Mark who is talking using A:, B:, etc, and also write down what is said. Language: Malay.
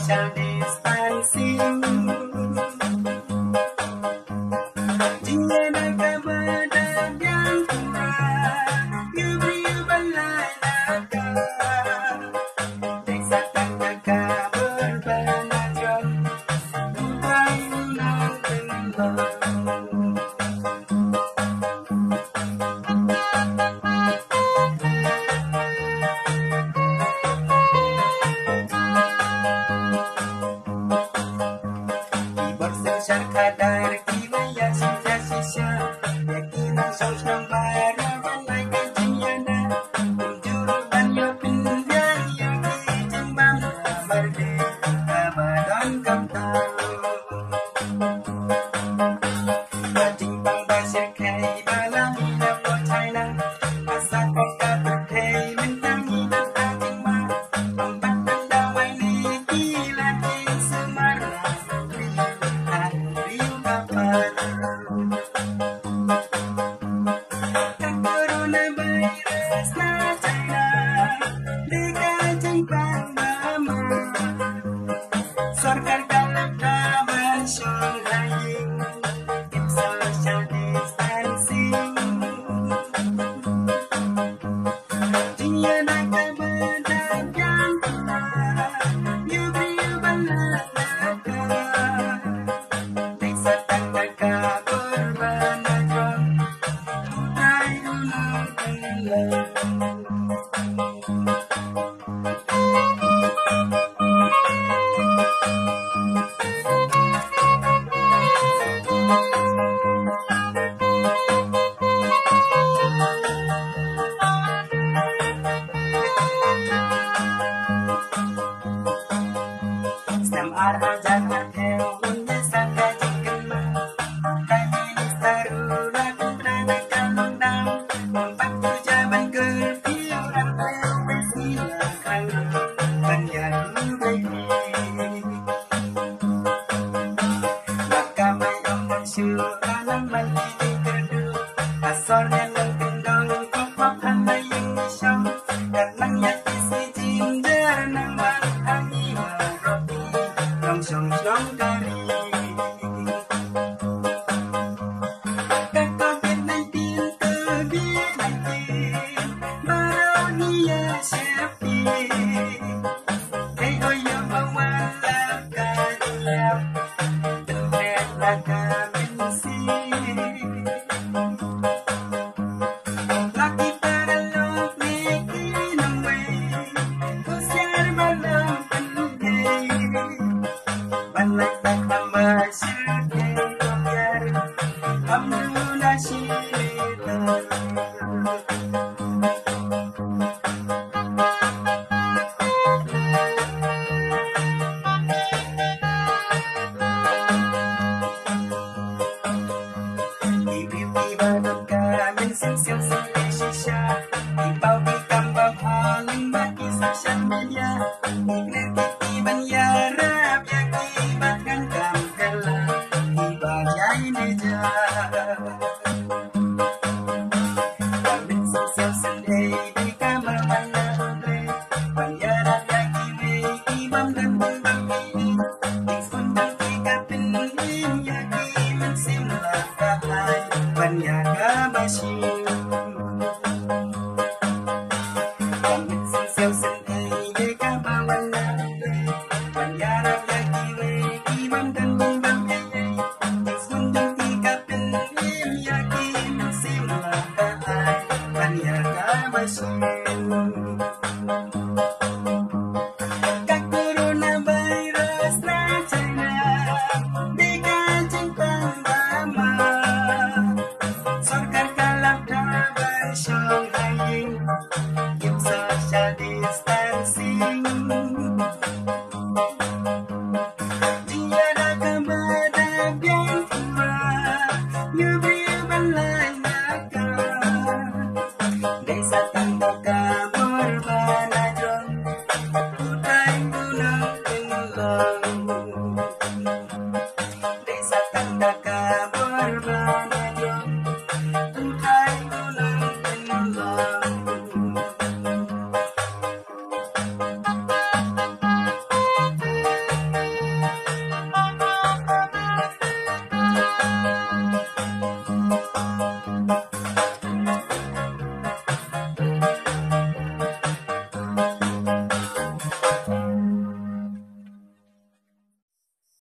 A: social distancing. Tiada kebenaran yang kurang, you balai naga. Desa tangga berbenajang, bukan undang tenggelam. Kadar kimia sisa-sisa yakinan saus nambara balai kejiana penjuru banyo pindah yaki jembang merdeka badan kamtau bajimbang basir kai balami dapo China asal koka berkei mentangi dan ajingma empat pendawai niki lagi semara coronavirus na China dikajengkan mama sarkar kalakaban Shanghai keep social distancing tiada kebenaran yang kurang you balaka desa tangga berbenajang budai undang tenggelam. Setiap arah jangan hewan desa kajikan kajinis taruna kumprana kalundang empat pejabat kerfil rantai bersilakan penyaru baik maka mayang mensyukanan maliki kerdu asornya nang kendang kopap handai yang isyam datang yaki si jinder nang balik hangi ropi nang syong-syong kari Coronavirus na China dikajengkan mama sarkar kalakaban Shanghai keep social distancing tiada kebenaran yang kurang you balai naga desa tangga berbenajang budai undang tenggelam.